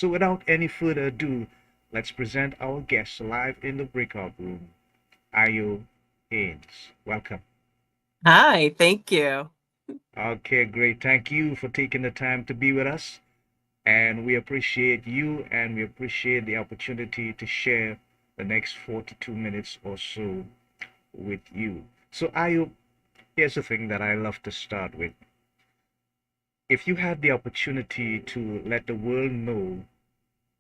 So without any further ado, let's present our guest live in the breakout room, Ayo Haynes. Welcome. Hi, thank you. Okay, great. Thank you for taking the time to be with us. And we appreciate you and we appreciate the opportunity to share the next 42 minutes or so with you. So, Ayo, here's the thing that I love to start with. If you had the opportunity to let the world know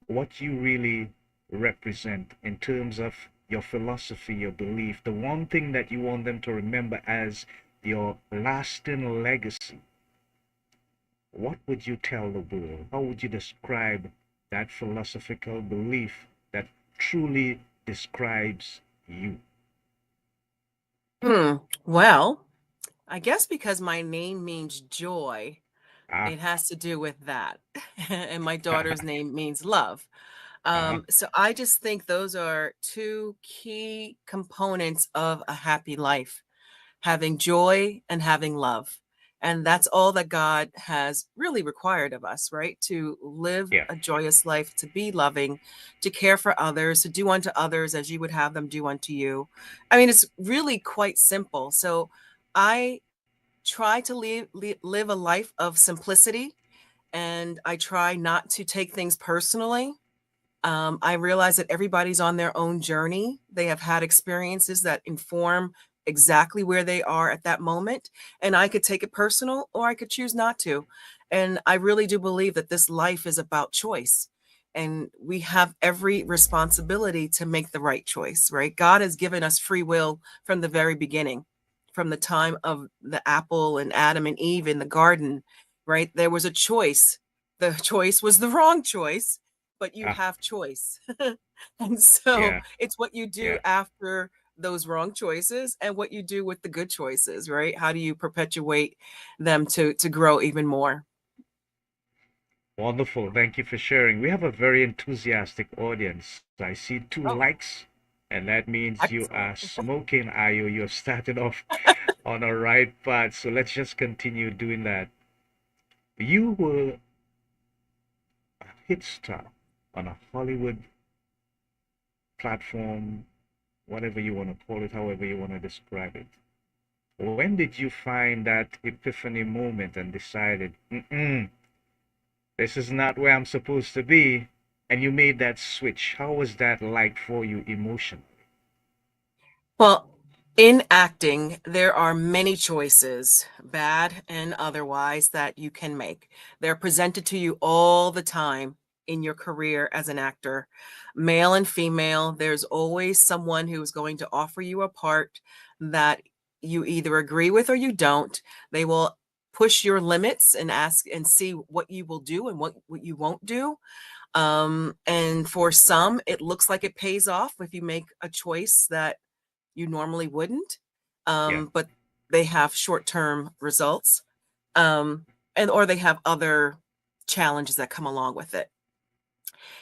what you really represent in terms of your philosophy, your belief, the one thing that you want them to remember as your lasting legacy, what would you tell the world? How would you describe that philosophical belief that truly describes you? Hmm. Well, I guess because my name means joy, Ah, it has to do with that. And my daughter's name means love. uh-huh. So I just think those are two key components of a happy life, having joy and having love. And that's all that God has really required of us, right? To live Yeah. a joyous life, to be loving, to care for others, to do unto others as you would have them do unto you. I mean, it's really quite simple. So I try to live a life of simplicity, and I try not to take things personally. I realize that everybody's on their own journey. They have had experiences that inform exactly where they are at that moment. And I could take it personal or I could choose not to. And I really do believe that this life is about choice. And we have every responsibility to make the right choice, right? God has given us free will from the very beginning, from the time of the apple and Adam and Eve in the garden, right? There was a choice. The choice was the wrong choice, but you Ah, have choice. And so yeah. it's what you do Yeah. after those wrong choices and what you do with the good choices, right? How do you perpetuate them to grow even more? Wonderful. Thank you for sharing. We have a very enthusiastic audience. I see two Oh, likes, and that means you excellent. are smoking, Ayo. You're started off on a right path. So let's just continue doing that. You were a hit star on a Hollywood platform, whatever you want to call it, however you want to describe it. When did you find that epiphany moment and decided, this is not where I'm supposed to be, and you made that switch? How was that like for you emotionally? Well, in acting, there are many choices, bad and otherwise, that you can make. They're presented to you all the time in your career as an actor, male and female. There's always someone who is going to offer you a part that you either agree with or you don't. They will push your limits and ask and see what you will do and what you won't do. And for some, it looks like it pays off if you make a choice that you normally wouldn't, Yeah, but they have short-term results, um, and or they have other challenges that come along with it.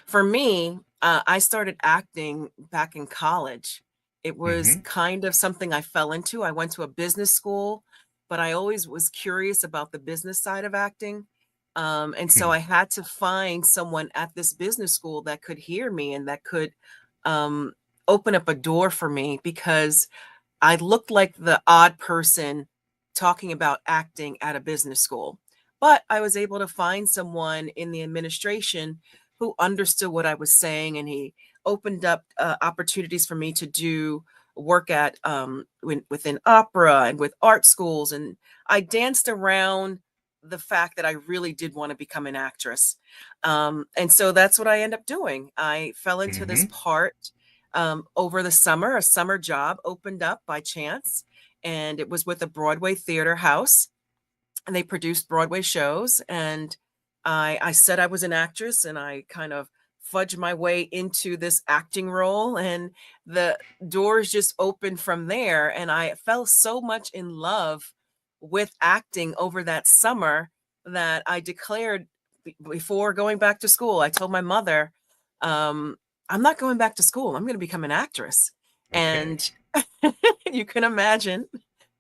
For me, I started acting back in college. It was mm-hmm. kind of something I fell into. I went to a business school, but I always was curious about the business side of acting. And so I had to find someone at this business school that could hear me and that could um, open up a door for me because I looked like the odd person talking about acting at a business school. But I was able to find someone in the administration who understood what I was saying, and he opened up opportunities for me to do work at within opera and with art schools. And I danced around the fact that I really did want to become an actress. And so that's what I ended up doing. I fell into this Mm-hmm. part over the summer. A summer job opened up by chance, and it was with a Broadway theater house, and they produced Broadway shows. And I said I was an actress, and I kind of fudged my way into this acting role, and the doors just opened from there. And I fell so much in love with acting over that summer that I declared before going back to school. I told my mother, um, I'm not going back to school. I'm going to become an actress. Okay. And you can imagine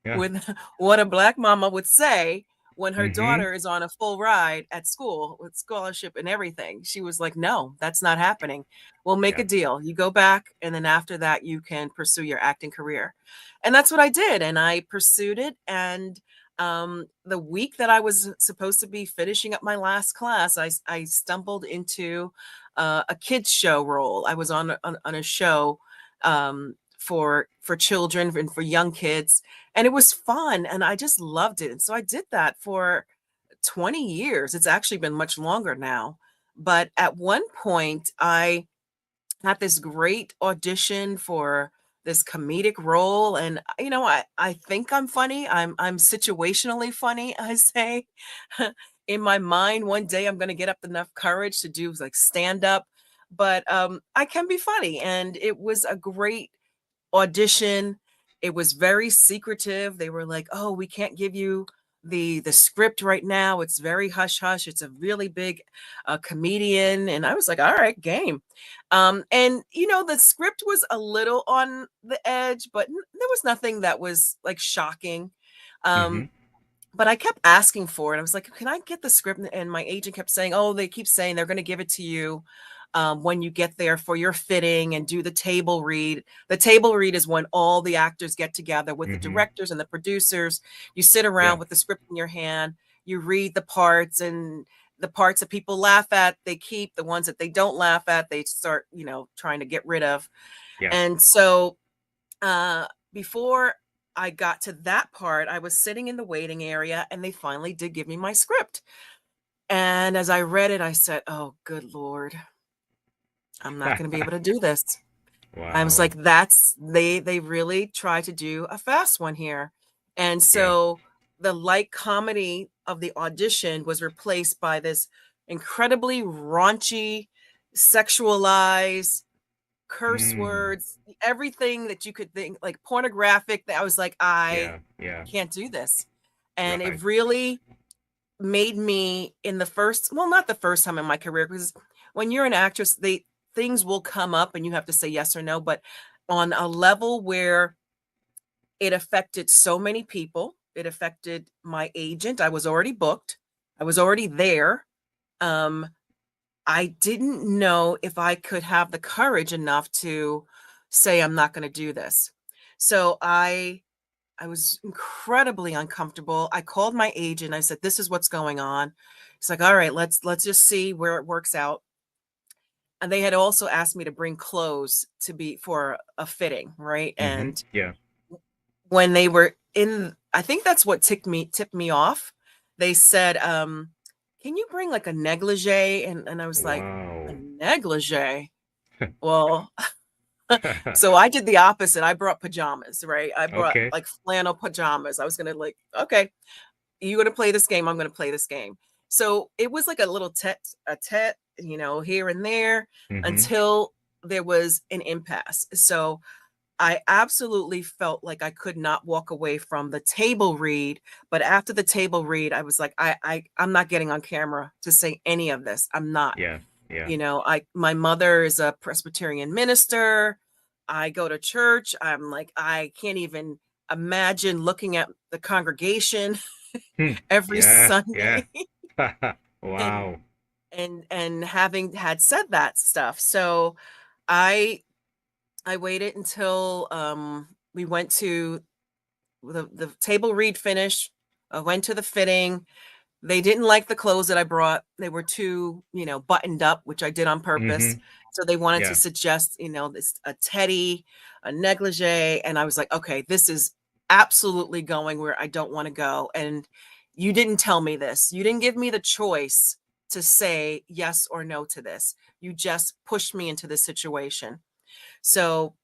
Yeah. with what a black mama would say when her Mm-hmm. daughter is on a full ride at school with scholarship and everything. She was like, no, that's not happening. We'll make a Yeah. deal. You go back, and then after that, you can pursue your acting career. And that's what I did. And I pursued it. And the week that I was supposed to be finishing up my last class, I stumbled into a kids show role. I was on a show for children and for young kids, and it was fun, and I just loved it. And so I did that for 20 years. It's actually been much longer now. But at one point, I had this great audition for this comedic role, and I think I'm funny. I'm situationally funny, I say. In my mind, one day I'm going to get up enough courage to do like stand up, but I can be funny, and it was a great audition. It was very secretive. They were like, "Oh, we can't give you the script right now. It's very hush hush. It's a really big comedian." And I was like, "All right, game." And the script was a little on the edge, but there was nothing that was like shocking. Mm-hmm. Um, but I kept asking for it. I was like, "Can I get the script?" And my agent kept saying, "Oh, they keep saying they're going to give it to you when you get there for your fitting and do the table read." The table read is when all the actors get together with the Mm-hmm. directors and the producers. You sit Yeah. around with the script in your hand, you read the parts, and the parts that people laugh at, they keep. The ones that they don't laugh at, they start, trying to get rid of. Yeah. And so before I got to that part, I was sitting in the waiting area, and they finally did give me my script. And as I read it, I said, "Oh, good Lord, I'm not going to be able to do this." I was Wow. like, that's they really try to do a fast one here. And Yeah. so the light comedy of the audition was replaced by this incredibly raunchy, sexualized curse Mm. words, everything that you could think, like pornographic. That I was like, I Yeah. Yeah. can't do this. And Right. it really made me in the first, well, not the first time in my career, because when you're an actress, they things will come up and you have to say yes or no, but on a level where it affected so many people, it affected my agent. I was already booked. I was already there. Um, I didn't know if I could have the courage enough to say I'm not going to do this. So I was incredibly uncomfortable. I called my agent. I said, "This is what's going on." He's like, "All right, let's just see where it works out." And they had also asked me to bring clothes to be for a fitting, right? Mm-hmm. And Yeah. when they were in, I think that's what tipped me off. They said, "Can you bring like a negligee?" And I was like, "A Wow. negligee?" Well, so I did the opposite. I brought pajamas, right? I brought Okay. like flannel pajamas. I was gonna like, okay, you're gonna play this game. I'm gonna play this game. So it was like a little tet, here and there Mm-hmm. until there was an impasse. So I absolutely felt like I could not walk away from the table read. But after the table read, I was like, I'm not getting on camera to say any of this. I'm not. Yeah. Yeah. My mother is a Presbyterian minister. I go to church. I'm like, I can't even imagine looking at the congregation Hmm. every Yeah. Yeah. Sunday and Wow. and having had said that stuff. So I I waited until we went to the table read finish. I went to the fitting. They didn't like the clothes that I brought. They were too, buttoned up, which I did on purpose. Mm-hmm. So they wanted to Yeah. suggest, this a teddy, a negligee, and I was like, okay, this is absolutely going where I don't want to go. And you didn't tell me this. You didn't give me the choice to say yes or no to this. You just pushed me into this situation. So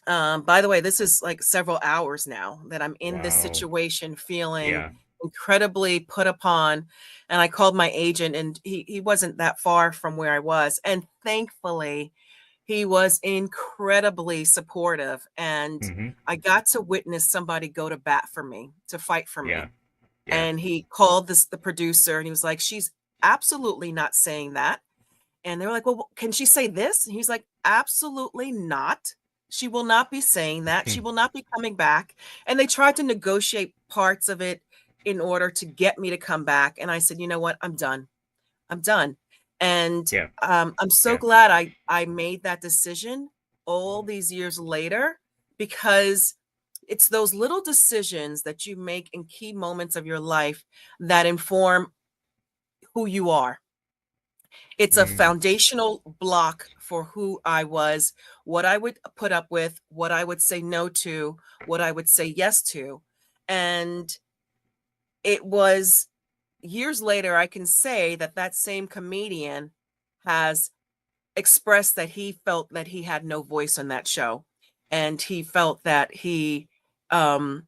by the way, this is like several hours now that I'm in this Wow. situation, feeling Yeah. incredibly put upon. And I called my agent, and he wasn't that far from where I was. And thankfully, he was incredibly supportive. And Mm-hmm. I got to witness somebody go to bat for me, to fight for Yeah. me. Yeah. And he called the producer, and he was like, "She's absolutely not saying that." And they were like, "Well, can she say this?" And he's like, "Absolutely not. She will not be saying that. She will not be coming back." And they tried to negotiate parts of it. in order to get me to come back. And I said, you know what? I'm done. I'm done. And Yeah. I'm so Yeah. glad I made that decision all these years later, because it's those little decisions that you make in key moments of your life that inform who you are. It's a Mm. foundational block for who I was, what I would put up with, what I would say no to, what I would say yes to. And it was years later, I can say that that same comedian has expressed that he felt that he had no voice on that show. And he felt that he um,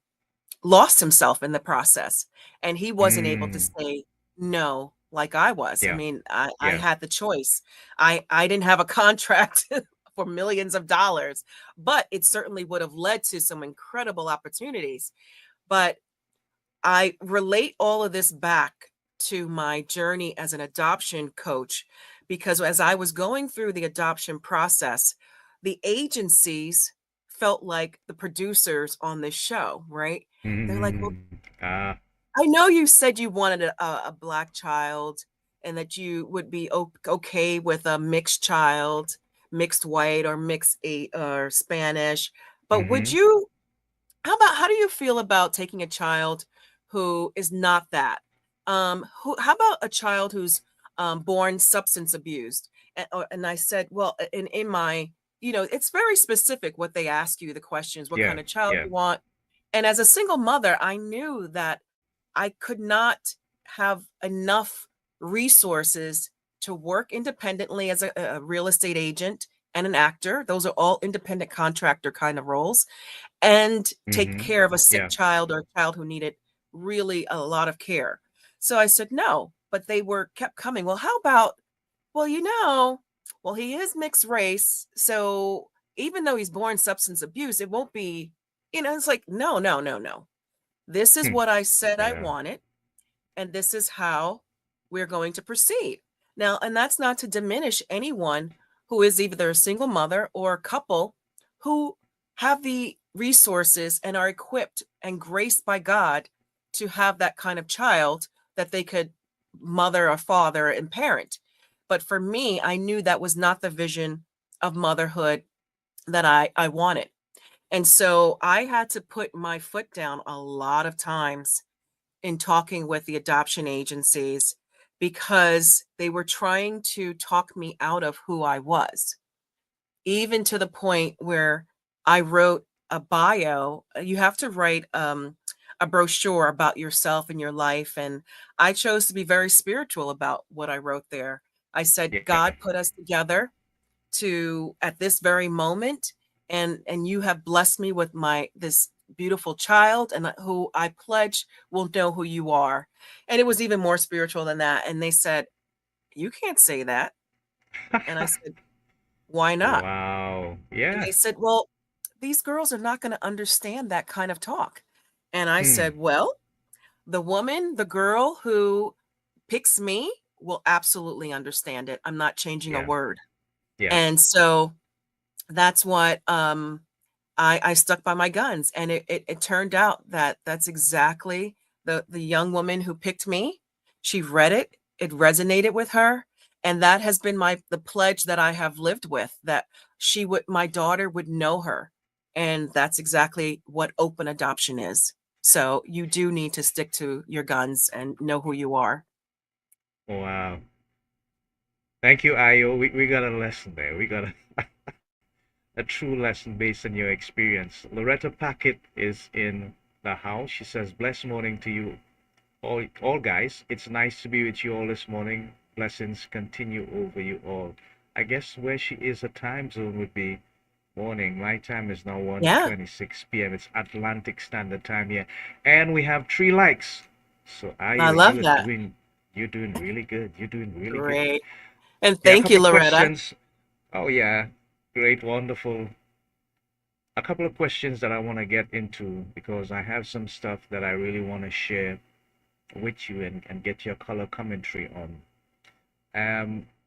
lost himself in the process. And he wasn't able to Mm. say no like I was. I Yeah. mean, I Yeah. had the choice. I didn't have a contract for millions of dollars, but it certainly would have led to some incredible opportunities. But I relate all of this back to my journey as an adoption coach, because as I was going through the adoption process, the agencies felt like the producers on this show, right? They're like, well, Mm. Ah. I know you said you wanted a black child and that you would be okay with a mixed child, mixed white or mixed or Spanish, but would Mm-hmm. you how do you feel about taking a child who is not that? How about a child who's born substance abused? And I said, well, in my, it's very specific what they ask you, the questions, what Yeah. kind of child Yeah. you want. And as a single mother, I knew that I could not have enough resources to work independently as a real estate agent and an actor. Those are all independent contractor kind of roles, and take Mm-hmm. care of a sick Yeah. child or a child who needed really a lot of care. So I said no, but they were kept coming. Well, how about, well, well, he is mixed race, so even though he's born substance abuse, it won't be, it's like, no, no, no, no. This is Hmm. what I said I Yeah. wanted, and this is how we're going to proceed. Now, and that's not to diminish anyone who is either a single mother or a couple who have the resources and are equipped and graced by God to have that kind of child that they could mother or father and parent. But for me, I knew that was not the vision of motherhood that I wanted. And so I had to put my foot down a lot of times in talking with the adoption agencies, because they were trying to talk me out of who I was, even to the point where I wrote a bio. You have to write a brochure about yourself and your life. And I chose to be very spiritual about what I wrote there. I said, Yeah. God put us together to at this very moment, and you have blessed me with my this beautiful child, and who I pledge will know who you are. And it was even more spiritual than that, and they said, you can't say that. And I said, why not? Wow. And Yeah. they said, well, these girls are not going to understand that kind of talk. And I Hmm. said, well, the girl who picks me will absolutely understand it. I'm not changing a Yeah. word. Yeah. And so that's what I stuck by my guns, and it turned out that that's exactly the young woman who picked me. She read it, it resonated with her, and that has been the pledge that I have lived with, that my daughter would know her, and that's exactly what open adoption is. So you do need to stick to your guns and know who you are. Wow. Thank you, Ayo. We got a lesson there. We got a true lesson based on your experience. Loretta Packett is in the house. She says, "Blessed morning to you, all guys. It's nice to be with you all this morning. Blessings continue over you all." I guess where she is, a time zone would be morning. My time is now Yeah, 1:26 p.m. It's Atlantic Standard Time here, and we have 3 likes. So I Ayo, love that. you're doing really good. You're doing really good. Great. And Yeah, a thank you, couple of Loretta. questions. Oh yeah, great, wonderful. A couple of questions that I want to get into because I have some stuff that I really want to share with you and get your color commentary on.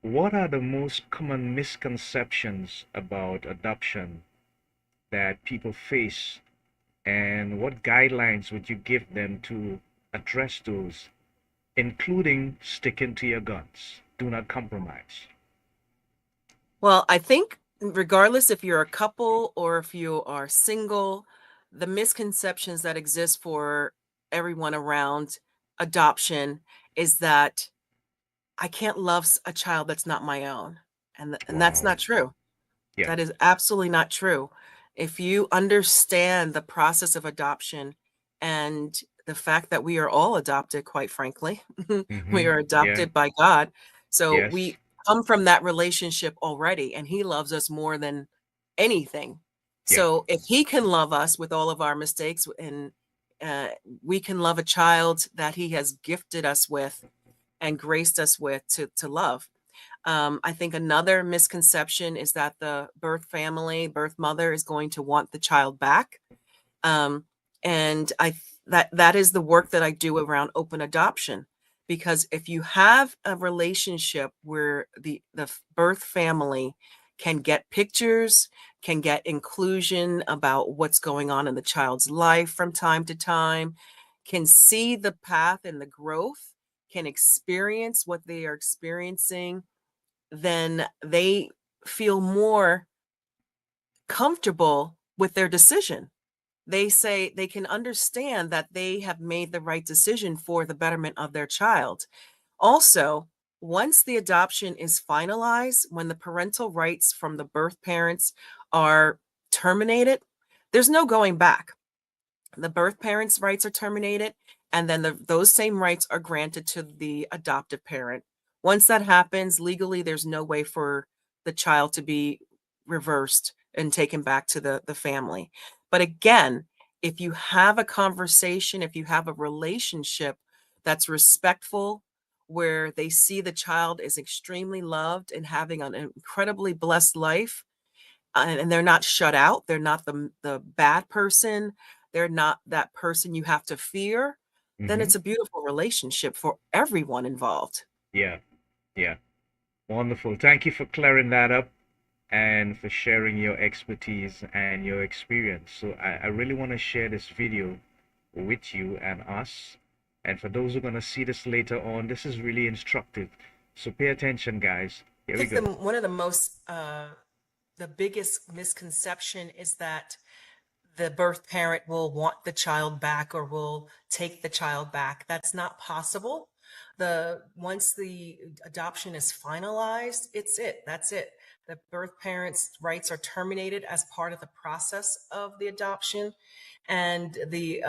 What are the most common misconceptions about adoption that people face, and what guidelines would you give them to address those, including sticking to your guns. Do not compromise. Well, I think regardless if you're a couple or if you are single, the misconceptions that exist for everyone around adoption is that I can't love a child that's not my own. And that's Wow. not true. Yeah. That is absolutely not true. If you understand the process of adoption and the fact that we are all adopted, quite frankly, we Mm-hmm. are Yeah. adopted by God. So Yes. we come from that relationship already, and He loves us more than anything. Yeah. So if He can love us with all of our mistakes, and uh, we can love a child that He has gifted us with and graced us with to love. I think another misconception is that the birth family, birth mother is going to want the child back. Um, and that is the work that I do around open adoption. Because if you have a relationship where the birth family can get pictures, can get inclusion about what's going on in the child's life from time to time, can see the path and the growth, can experience what they are experiencing, then they feel more comfortable with their decision. They say they can understand that they have made the right decision for the betterment of their child. Also, once the adoption is finalized, when the parental rights from the birth parents are terminated, there's no going back. The birth parents' rights are terminated, and then those same rights are granted to the adoptive parent. Once that happens, legally, there's no way for the child to be reversed and taken back to the family. But again, if you have a conversation, if you have a relationship that's respectful, where they see the child is extremely loved and having an incredibly blessed life, and they're not shut out. They're not the bad person. They're not that person you have to fear. Then Mm-hmm. it's a beautiful relationship for everyone involved. Yeah. Yeah. Wonderful. Thank you for clearing that up and for sharing your expertise and your experience. So I really want to share this video with you and us. And for those who are going to see this later on, this is really instructive. So pay attention, guys. I Here we think go. one of the most the biggest misconception is that the birth parent will want the child back or will take the child back. That's not possible. The once the adoption is finalized, it's it. That's it. The birth parent's rights are terminated as part of the process of the adoption, and the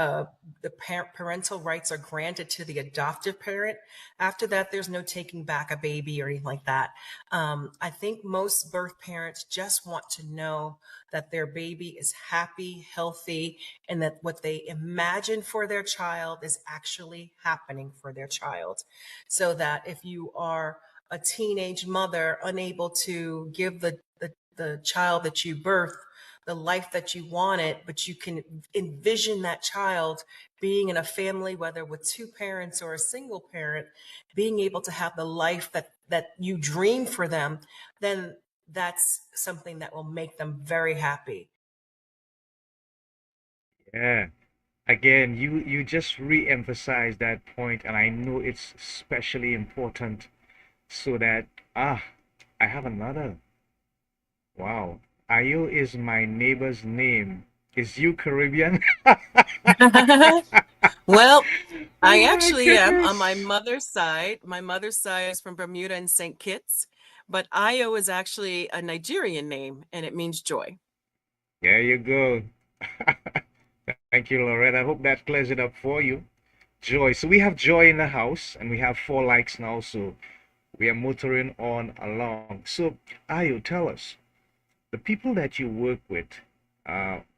parental rights are granted to the adoptive parent. After that, there's no taking back a baby or anything like that. I think most birth parents just want to know that their baby is happy, healthy, and that what they imagine for their child is actually happening for their child. So that if you are a teenage mother unable to give the child that you birth the life that you wanted, but you can envision that child being in a family, whether with two parents or a single parent, being able to have the life that you dream for them, then that's something that will make them very happy. Yeah. Again, you just re-emphasize that point, and I know it's especially important so that I have another. Wow. Ayo is my neighbor's name. Is you Caribbean? Well, I Oh my actually am on my goodness. mother's side. My mother's side is from Bermuda and St. Kitts, but Ayo is actually a Nigerian name and it means joy. There you go. Thank you, Loretta. I hope that clears it up for you. Joy. So we have Joy in the house, and we have 4 likes now. So we are motoring on along. So Ayo, tell us, the people that you work with,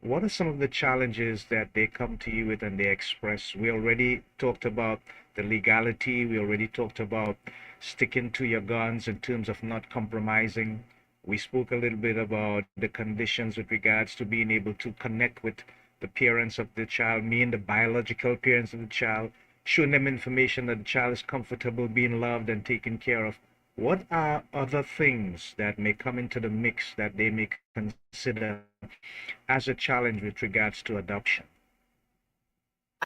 what are some of the challenges that they come to you with and they express? We already talked about the legality. We already talked about sticking to your guns in terms of not compromising. We spoke a little bit about the conditions with regards to being able to connect with the parents of the child, me and the biological parents of the child, showing them information that the child is comfortable being loved and taken care of. What are other things that may come into the mix that they may consider as a challenge with regards to adoption?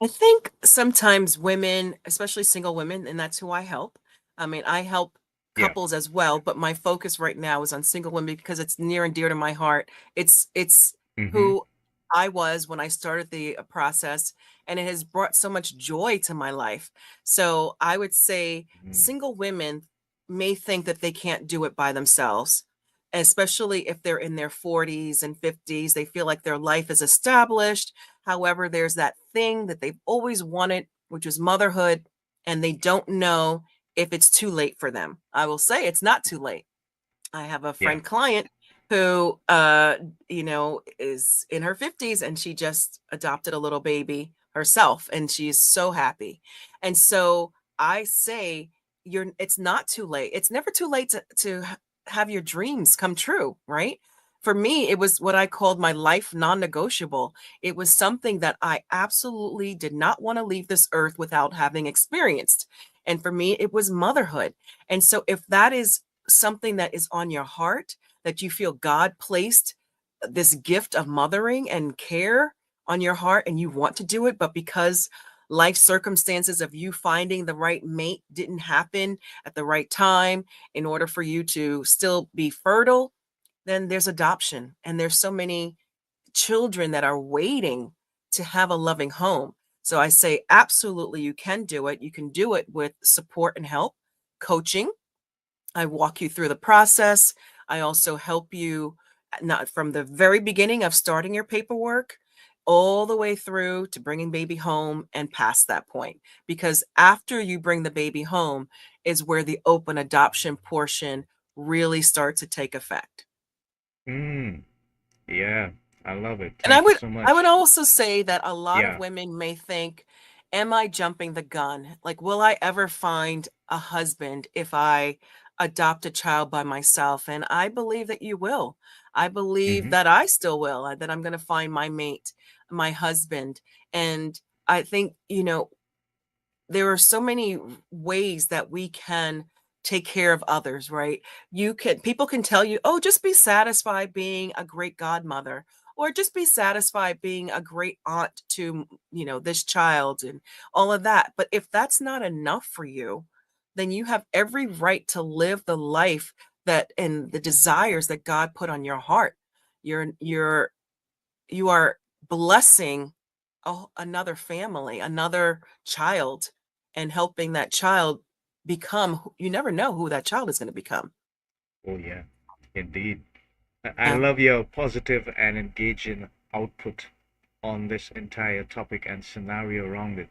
I think sometimes women, especially single women, and that's who I help. I mean, I help Yeah. couples as well, but my focus right now is on single women because it's near and dear to my heart. It's Mm-hmm. who I was when I started the process, and it has brought so much joy to my life. So I would say Mm. single women may think that they can't do it by themselves, especially if they're in their 40s and 50s. They feel like their life is established. However, there's that thing that they've always wanted, which is motherhood, and they don't know if it's too late for them. I will say it's not too late. I have a Yeah. friend client who is in her 50s and she just adopted a little baby herself and she's so happy. And so I say you're it's not too late. It's never too late to have your dreams come true, right? For me, it was what I called my life non-negotiable. It was something that I absolutely did not want to leave this earth without having experienced. And for me, it was motherhood. And so if that is something that is on your heart, that you feel God placed this gift of mothering and care on your heart and you want to do it, but because life circumstances of you finding the right mate didn't happen at the right time in order for you to still be fertile, then there's adoption. And there's so many children that are waiting to have a loving home. So I say, absolutely, you can do it. You can do it with support and help, coaching. I walk you through the process. I also help you not from the very beginning of starting your paperwork all the way through to bringing baby home and past that point. Because after you bring the baby home is where the open adoption portion really starts to take effect. Mm. Yeah. I love it. And I Thank you would so I would much. also say that a lot of Yeah. women may think, am I jumping the gun? Like, will I ever find a husband if I adopt a child by myself? And I believe that you will. I believe Mm-hmm. that I still will, that I'm going to find my mate, my husband. And I think, there are so many ways that we can take care of others, right? People can tell you, oh, just be satisfied being a great godmother, or just be satisfied being a great aunt to, this child and all of that. But if that's not enough for you, then you have every right to live the life that and the desires that God put on your heart. You're you are blessing another family, another child, and helping that child become, you never know who that child is going to become. Oh, yeah. Indeed. I Yeah. love your positive and engaging output on this entire topic and scenario around it.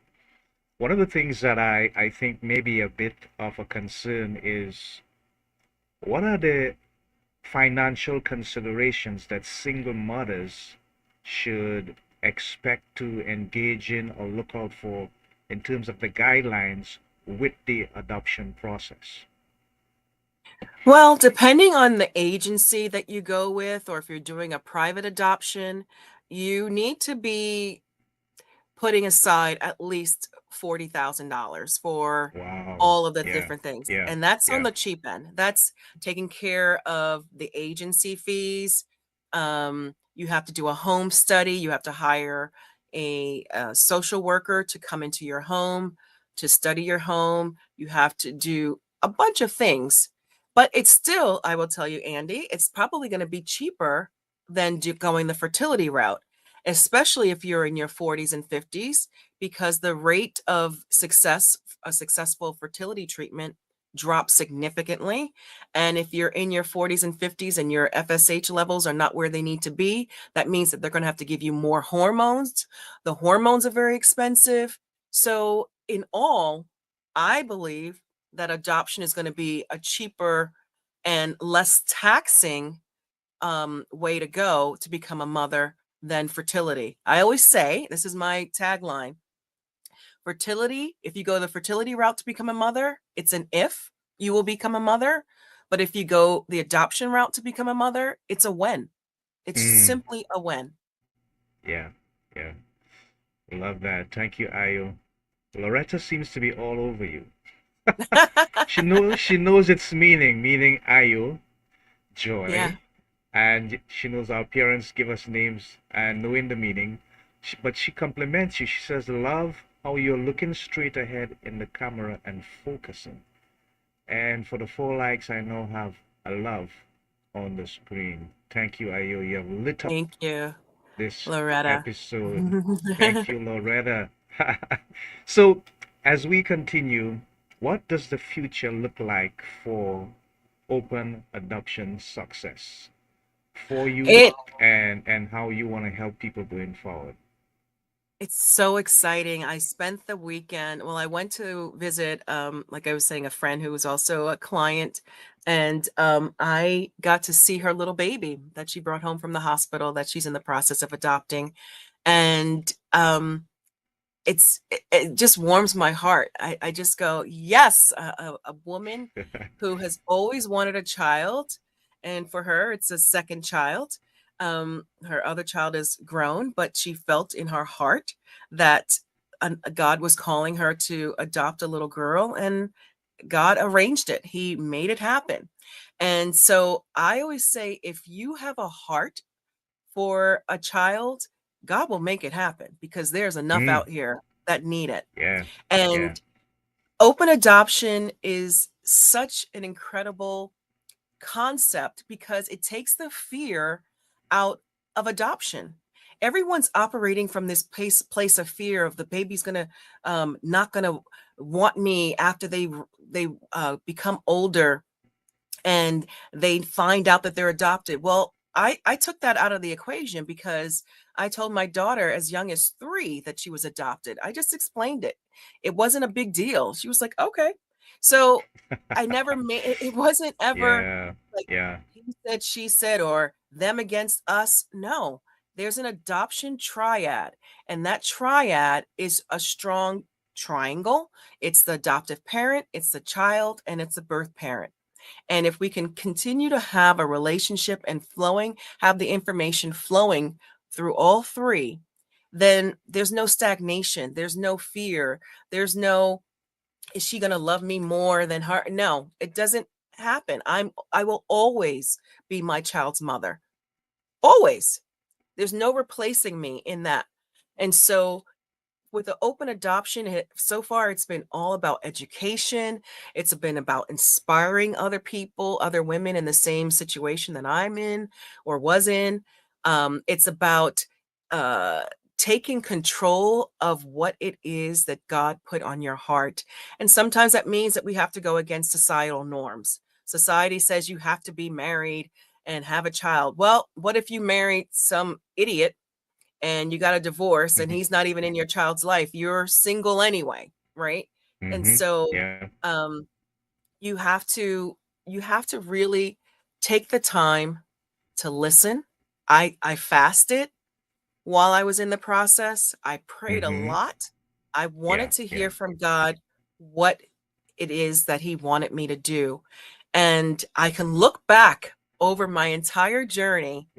One of the things that I think may be a bit of a concern is what are the financial considerations that single mothers should expect to engage in or look out for in terms of the guidelines with the adoption process? Well, depending on the agency that you go with, or if you're doing a private adoption, you need to be putting aside at least $40,000 for Wow. all of the Yeah. different things. Yeah. And that's on Yeah. the cheap end. That's taking care of the agency fees. You have to do a home study. You have to hire a social worker to come into your home to study your home. You have to do a bunch of things. But it's still, I will tell you, Andy, it's probably going to be cheaper than going the fertility route, especially if you're in your 40s and 50s, because the rate of a successful fertility treatment drops significantly. And if you're in your 40s and 50s and your FSH levels are not where they need to be, that means that they're going to have to give you more hormones. The hormones are very expensive. So, in all, I believe that adoption is going to be a cheaper and less taxing way to go to become a mother than fertility. I always say, this is my tagline: fertility, if you go the fertility route to become a mother, it's an if you will become a mother. But if you go the adoption route to become a mother, it's a when. It's Mm. simply a when. Yeah. Yeah. Love that. Thank you, Ayo. Loretta seems to be all over you. She knows its meaning Ayo, Yeah. joy, and she knows our parents give us names and knowing the meaning. But she compliments you. She says, "Love how you're looking straight ahead in the camera and focusing." And for the 4 likes, I now have a love on the screen. Thank you, Ayo. You have lit up Thank you, this Loretta. episode. Thank you, Loretta. So, as we continue, what does the future look like for open adoption success for you, It and how you want to help people going forward? It's so exciting. I spent the weekend, well, I went to visit, like I was saying, a friend who was also a client, and I got to see her little baby that she brought home from the hospital that she's in the process of adopting. And it just warms my heart. I just go, yes, a woman who has always wanted a child, and for her, it's a second child. Her other child is grown, but she felt in her heart that God was calling her to adopt a little girl, and God arranged it. He made it happen. And so I always say, if you have a heart for a child, God will make it happen because there's enough Mm, out here that need it. yeah, yeah. And open adoption is such an incredible concept because it takes the fear out of adoption. Everyone's operating from this place of fear of the baby's gonna not gonna want me after they become older and they find out that they're adopted. Well, I took that out of the equation because I told my daughter as young as 3 that she was adopted. I just explained it. It wasn't a big deal. She was like, okay. So I never made it wasn't ever Yeah, like yeah. he said, she said, or them against us. No, there's an adoption triad, and that triad is a strong triangle. It's the adoptive parent, it's the child, and it's the birth parent. And if we can continue to have a relationship and flowing, have the information flowing through all three, then there's no stagnation. There's no fear. There's no, is she going to love me more than her? No, it doesn't happen. I will always be my child's mother. Always. There's no replacing me in that. And so with the open adoption, so far it's been all about education. It's been about inspiring other people, other women in the same situation that I'm in or was in. It's about uh, taking control of what it is that God put on your heart. And sometimes that means that we have to go against societal norms. Society says you have to be married and have a child. Well, what if you married some idiot and you got a divorce and Mm-hmm. he's not even in your child's life? You're single anyway, right? And Mm-hmm. so Yeah. um you have to really take the time to listen. I fasted while I was in the process. I prayed a Mm-hmm. lot. I wanted Yeah, to yeah. hear from God what it is that he wanted me to do. And I can look back over my entire journey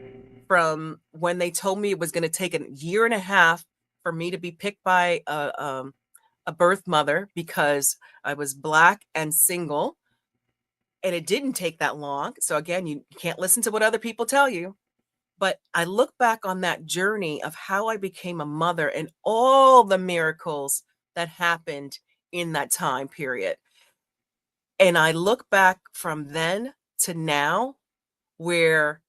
from when they told me it was going to take a year and a half for me to be picked by a birth mother because I was Black and single. And it didn't take that long. So, again, you can't listen to what other people tell you. But I look back on that journey of how I became a mother and all the miracles that happened in that time period. And I look back from then to now, where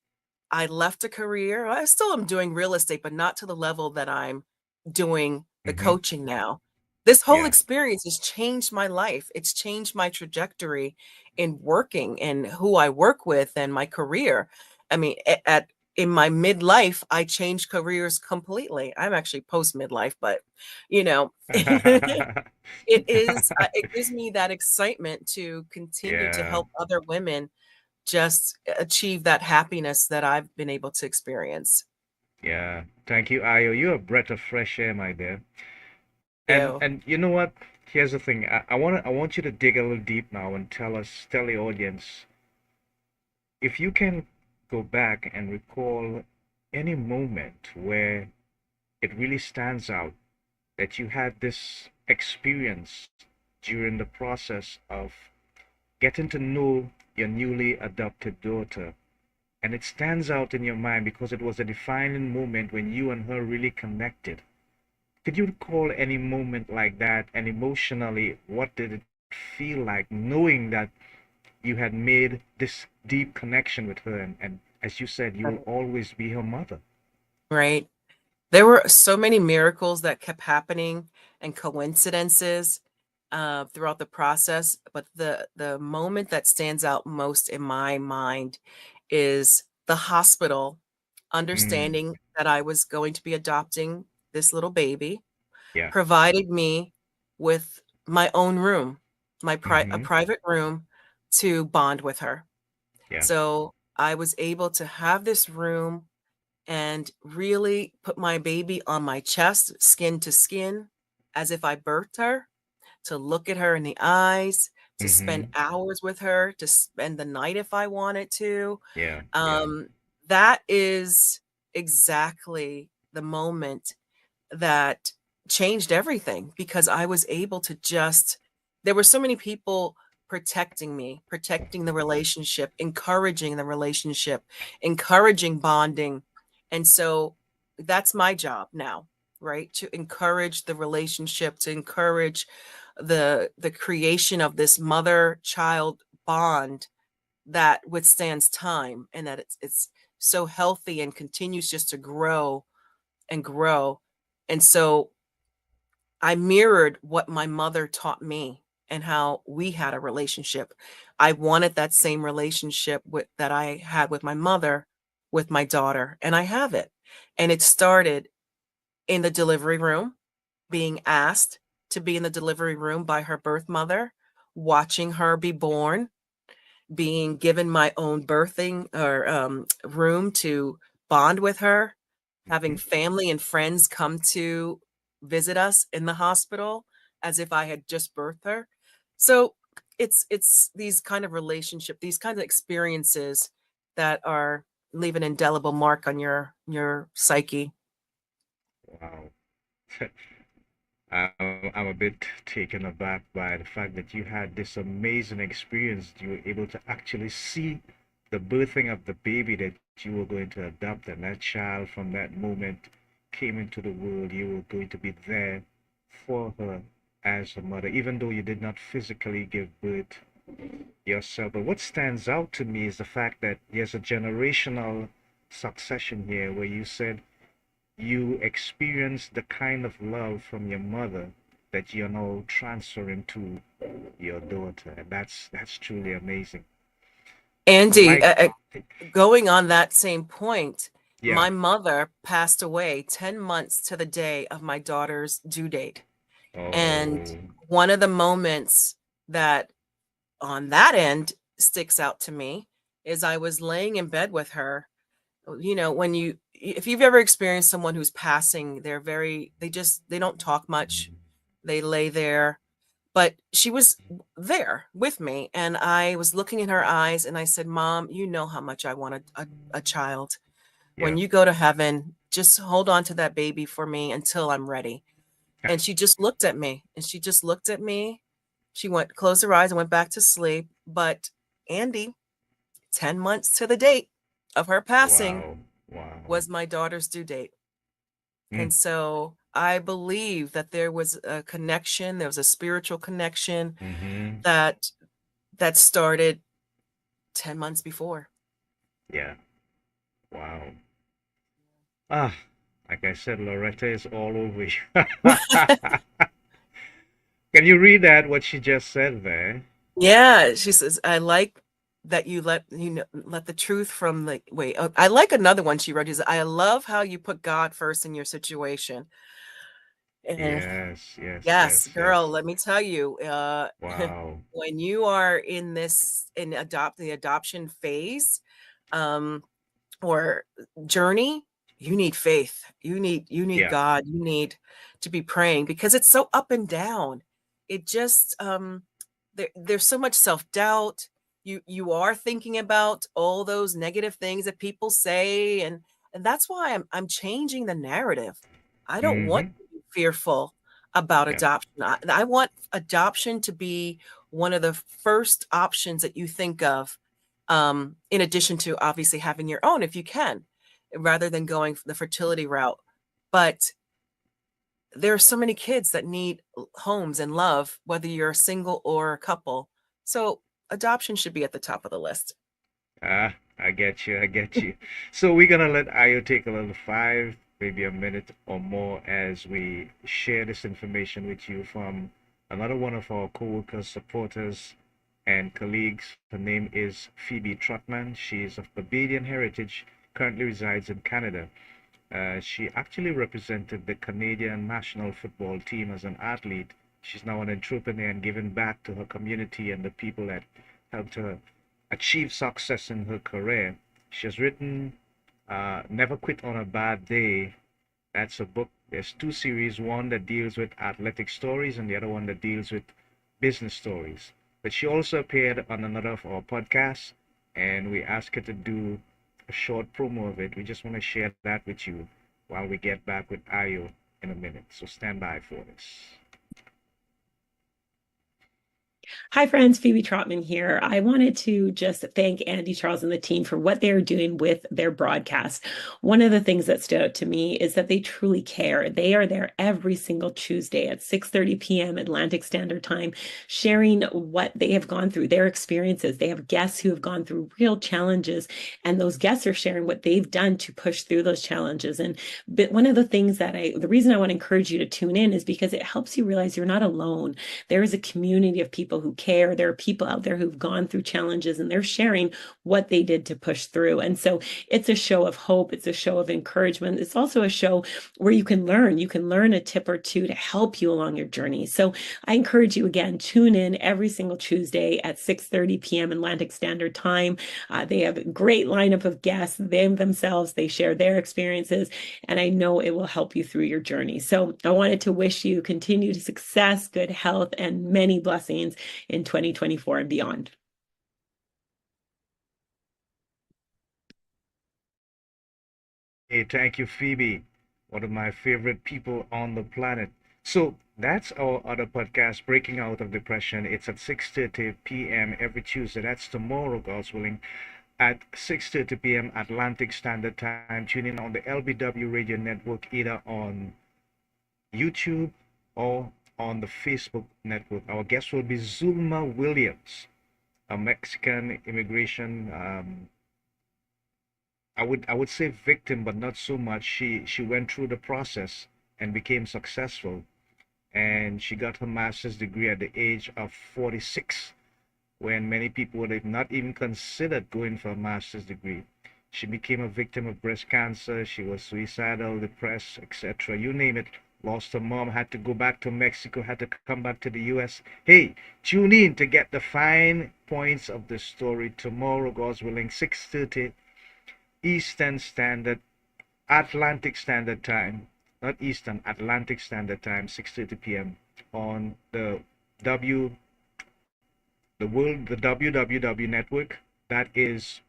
I left a career. I still am doing real estate, but not to the level that I'm doing the Mm-hmm. coaching now. This whole Yeah. experience has changed my life. It's changed my trajectory in working and who I work with and my career. I mean, in my midlife, I changed careers completely. I'm actually post midlife, but you know, it gives me that excitement to continue to Yeah, help other women just achieve that happiness that I've been able to experience. yeah. Thank you, Ayo. You're a breath of fresh air, my dear. And You. and you know what? Here's the thing. I want you to dig a little deep now and tell the audience, if you can go back and recall any moment where it really stands out that you had this experience during the process of getting to know your newly adopted daughter, and it stands out in your mind because it was a defining moment when you and her really connected. Could you recall any moment like that? And emotionally, what did it feel like knowing that you had made this deep connection with her? And as you said, you will always be her mother. Right. There were so many miracles that kept happening and coincidences throughout the process, but the moment that stands out most in my mind is the hospital Mm, understanding that I was going to be adopting this little baby, yeah. provided me with my own room, a Mm-hmm. private room to bond with her. Yeah. So I was able to have this room and really put my baby on my chest, skin to skin, as if I birthed her, to look at her in the eyes, to spend Mm-hmm. hours with her, to spend the night if I wanted to. Yeah. Yeah. Um, that is exactly the moment that changed everything because I was able to just there were so many people protecting me, protecting the relationship, encouraging the relationship, encouraging bonding. And so that's my job now, right? To encourage the relationship, to encourage the creation of this mother-child bond that withstands time and that it's so healthy and continues just to grow and grow. And so I mirrored what my mother taught me and how we had a relationship. I wanted that same relationship that I had with my mother, with my daughter, and I have it. And it started in the delivery room, being asked to be in the delivery room by her birth mother, watching her be born, being given my own birthing or room to bond with her, having Mm-hmm. family and friends come to visit us in the hospital as if I had just birthed her. So it's these kind of relationship, these kinds of experiences that are leave an indelible mark on your psyche. Wow. I'm a bit taken aback by the fact that you had this amazing experience. You were able to actually see the birthing of the baby that you were going to adopt, and that child from that moment came into the world. You were going to be there for her as a mother, even though you did not physically give birth yourself. But what stands out to me is the fact that there's a generational succession here where you said you experienced the kind of love from your mother that you're now transferring to your daughter, and that's truly amazing. Andy, Like, going on that same point, yeah. my mother passed away 10 months to the day of my daughter's due date. And Oh. one of the moments that on that end sticks out to me is I was laying in bed with her. You know, when you if you've ever experienced someone who's passing, they don't talk much. They lay there, but she was there with me and I was looking in her eyes and I said, "Mom, you know how much I want a child. When Yeah. you go to heaven, just hold on to that baby for me until I'm ready." And she just looked at me and she just looked at me. She went, closed her eyes and went back to sleep. But Andy, 10 months to the date of her passing Wow. Wow. was my daughter's due date. Mm. And so I believe that there was a connection, there was a spiritual connection Mm-hmm. that that started 10 months before. Yeah. Wow. Ah, like I said, Loretta is all over you. Can you read that what she just said there? Yeah, she says, "I like that let the truth from the wait." Oh, I like another one she wrote. Is I love how you put God first in your situation. And Yes, yes, yes, yes, yes. girl, let me tell you, Wow. when you are in the adoption phase, um, or journey, you need faith. You need Yeah. God. You need to be praying because it's so up and down. It just there's so much self-doubt. You are thinking about all those negative things that people say and that's why I'm changing the narrative. I don't want Mm-hmm. you to be fearful about Yeah. adoption. I want adoption to be one of the first options that you think of, in addition to obviously having your own if you can, rather than going the fertility route. But there are so many kids that need homes and love, whether you're single or a couple. So adoption should be at the top of the list. Ah, I get you. I get you. So we're gonna let Ayo take a little five, maybe a minute or more as we share this information with you from another one of our co-workers, supporters, and colleagues. Her name is Phoebe Trotman. She is of Barbadian heritage, currently resides in Canada. She actually represented the Canadian national football team as an athlete. She's now an entrepreneur and giving back to her community and the people that helped her achieve success in her career. She has written Never Quit on a Bad Day. That's a book. There's two series, one that deals with athletic stories and the other one that deals with business stories. But she also appeared on another of our podcasts, and we asked her to do a short promo of it. We just want to share that with you while we get back with Ayo in a minute. So stand by for this. Hi, friends. Phoebe Trotman here. I wanted to just thank Andy, Charles, and the team for what they're doing with their broadcast. One of the things that stood out to me is that they truly care. They are there every single Tuesday at 6:30 p.m. Atlantic Standard Time, sharing what they have gone through, their experiences. They have guests who have gone through real challenges, and those guests are sharing what they've done to push through those challenges. And but one of the things the reason I want to encourage you to tune in is because it helps you realize you're not alone. There is a community of people who care. There are people out there who've gone through challenges and they're sharing what they did to push through. And so it's a show of hope. It's a show of encouragement. It's also a show where you can learn. You can learn a tip or two to help you along your journey. So I encourage you again, tune in every single Tuesday at 6:30 p.m. Atlantic Standard Time. They have a great lineup of guests. They themselves, they share their experiences, and I know it will help you through your journey. So I wanted to wish you continued success, good health, and many blessings in 2024 and beyond. Hey, thank you, Phoebe, one of my favorite people on the planet. So that's our other podcast, Breaking Out of Depression. It's at 6:30 p.m. every Tuesday. That's tomorrow, God's willing, at 6:30 p.m. Atlantic Standard Time. Tune in on the LBW Radio Network, either on YouTube or on the Facebook network. Our guest will be Zulma Williams, a Mexican immigration I would say victim, but not so much. She went through the process and became successful, and she got her master's degree at the age of 46, when many people would have not even considered going for a master's degree. She became a victim of breast cancer. She was suicidal, depressed, etc. You name it. Lost her mom, had to go back to Mexico, had to come back to the US. Hey, tune in to get the fine points of the story tomorrow, God's willing, 6:30 Eastern Standard, Atlantic Standard Time, not Eastern, Atlantic Standard Time, 6:30 p.m. on W, the WWW network. That is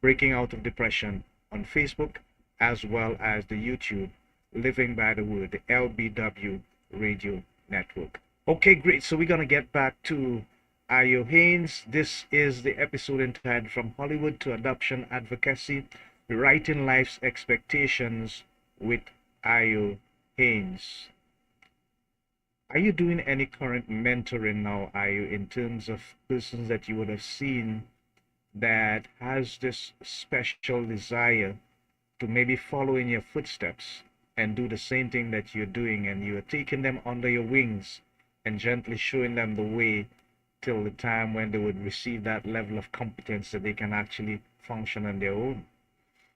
Breaking Out of Depression on Facebook, as well as the YouTube Living by the Word, the LBW Radio Network. Okay, great. So we're gonna get back to Ayo Haynes. This is the episode entitled From Hollywood to Adoption Advocacy, Rewriting Life's Expectations with Ayo Haynes. Are you doing any current mentoring now, Ayo, in terms of persons that you would have seen that has this special desire to maybe follow in your footsteps and do the same thing that you're doing, and you're taking them under your wings and gently showing them the way till the time when they would receive that level of competence that they can actually function on their own?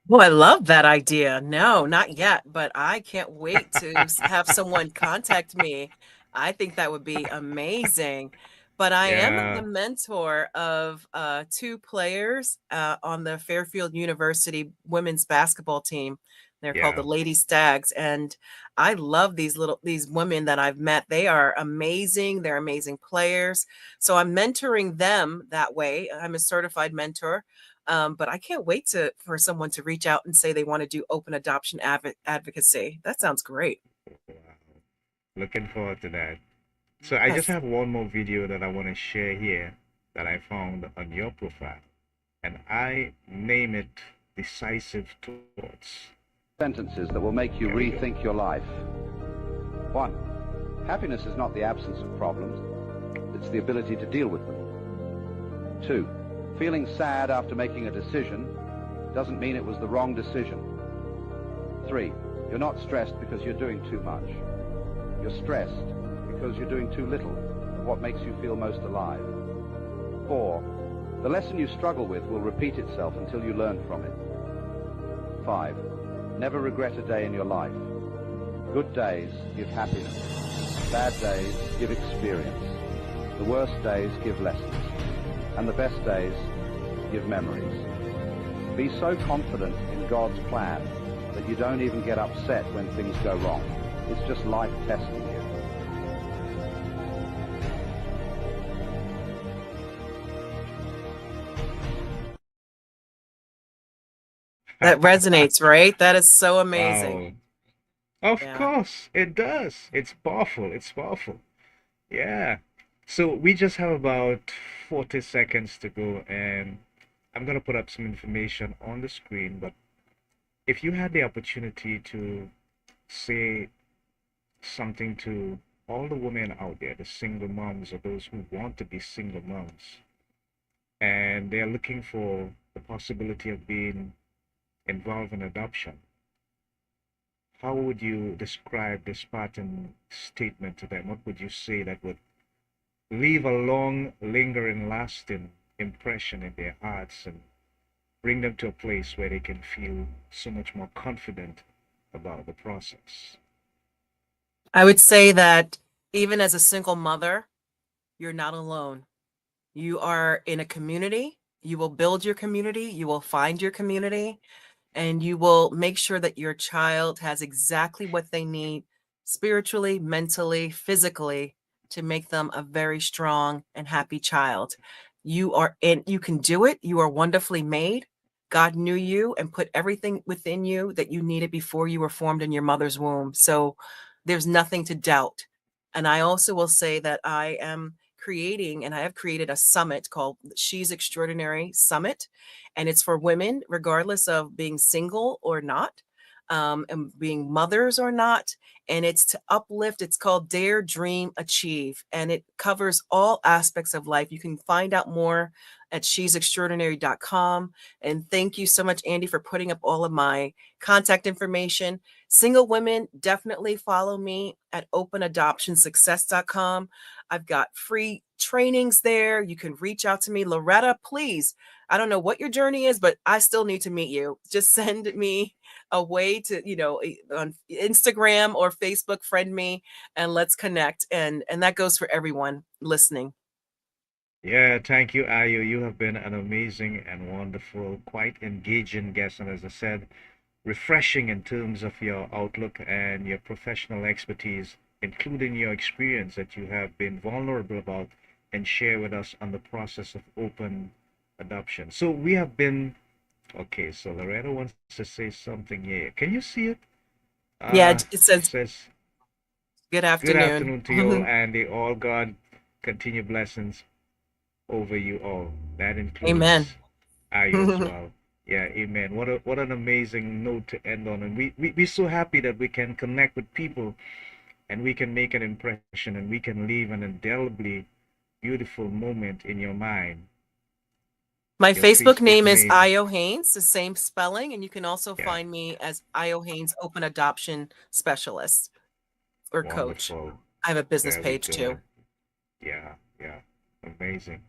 Well, I love that idea. No, not yet, but I can't wait to have someone contact me. I think that would be amazing. But I am the Yeah, mentor of two players on the Fairfield University women's basketball team. They're called the yeah. Lady Stags, and I love these women that I've met. They are amazing. They're amazing players. So I'm mentoring them that way. I'm a certified mentor. But I can't wait for someone to reach out and say they want to do open adoption advocacy. That sounds great. Wow. Looking forward to that. So I just Yes. have one more video that I want to share here that I found on your profile, and I name it Decisive Thoughts. Sentences that will make you There we go. rethink your life. 1. Happiness is not the absence of problems, it's the ability to deal with them. 2. Feeling sad after making a decision doesn't mean it was the wrong decision. 3. You're not stressed because you're doing too much. You're stressed because you're doing too little of what makes you feel most alive. 4. The lesson you struggle with will repeat itself until you learn from it. 5. Never regret a day in your life. Good days give happiness. Bad days give experience. The worst days give lessons. And the best days give memories. Be so confident in God's plan that you don't even get upset when things go wrong. It's just life testing you. That resonates, right? That is so amazing. Wow. Of Yeah. course, it does. It's powerful. It's powerful. Yeah. So we just have about 40 seconds to go, and I'm going to put up some information on the screen. But if you had the opportunity to say something to all the women out there, the single moms or those who want to be single moms, and they're looking for the possibility of being involved in adoption, how would you describe this pattern statement to them? What would you say that would leave a long, lingering, lasting impression in their hearts and bring them to a place where they can feel so much more confident about the process? I would say that even as a single mother, you're not alone. You are in a community. You will build your community. You will find your community. And you will make sure that your child has exactly what they need spiritually, mentally, physically to make them a very strong and happy child. You are in, you can do it. You are wonderfully made. God knew you and put everything within you that you needed before you were formed in your mother's womb. So there's nothing to doubt. And I also will say that I am creating, and I have created a summit called She's Extraordinary Summit. And it's for women, regardless of being single or not, and being mothers or not. And it's to uplift. It's called Dare, Dream, Achieve. And it covers all aspects of life. You can find out more at shesextraordinary.com. And thank you so much, Andy, for putting up all of my contact information. Single women, definitely follow me at openadoptionsuccess.com. I've got free trainings there. You can reach out to me. Loretta, please. I don't know what your journey is, but I still need to meet you. Just send me a way to, on Instagram or Facebook, friend me and let's connect. And that goes for everyone listening. Yeah, thank you, Ayu. You have been an amazing and wonderful, quite engaging guest, and as I said, refreshing in terms of your outlook and your professional expertise, including your experience that you have been vulnerable about and share with us on the process of open adoption. So we have been, okay, so Loretta wants to say something here. Can you see it? Yeah, Uh, it it says says, good good afternoon. afternoon to you all, and the all God continue blessings over you all. That Amen. includes Ayu as well. Yeah, amen. What an amazing note to end on. And we're so happy that we can connect with people and we can make an impression and we can leave an indelibly beautiful moment in your mind. My Your Facebook Facebook name is name. Io Haynes, the same spelling, and you can also Yeah, find me as Io Haynes Open Adoption Specialist or Coach. wonderful. I have a business Very page too. good. Yeah, yeah. Amazing.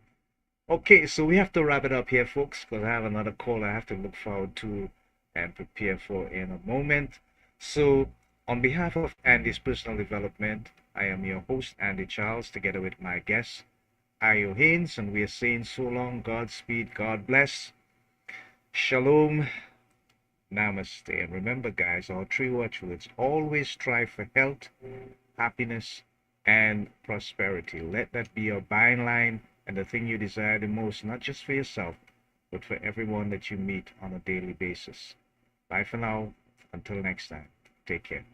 Okay, so we have to wrap it up here, folks, because I have another call I have to look forward to and prepare for in a moment. So, on behalf of Andy's Personal Development, I am your host, Andy Charles, together with my guest, Ayo Haynes, and we are saying so long, Godspeed, God bless, Shalom, Namaste. And remember, guys, our three watchwords: always strive for health, happiness, and prosperity. Let that be your byline and the thing you desire the most, not just for yourself, but for everyone that you meet on a daily basis. Bye for now. Until next time. Take care.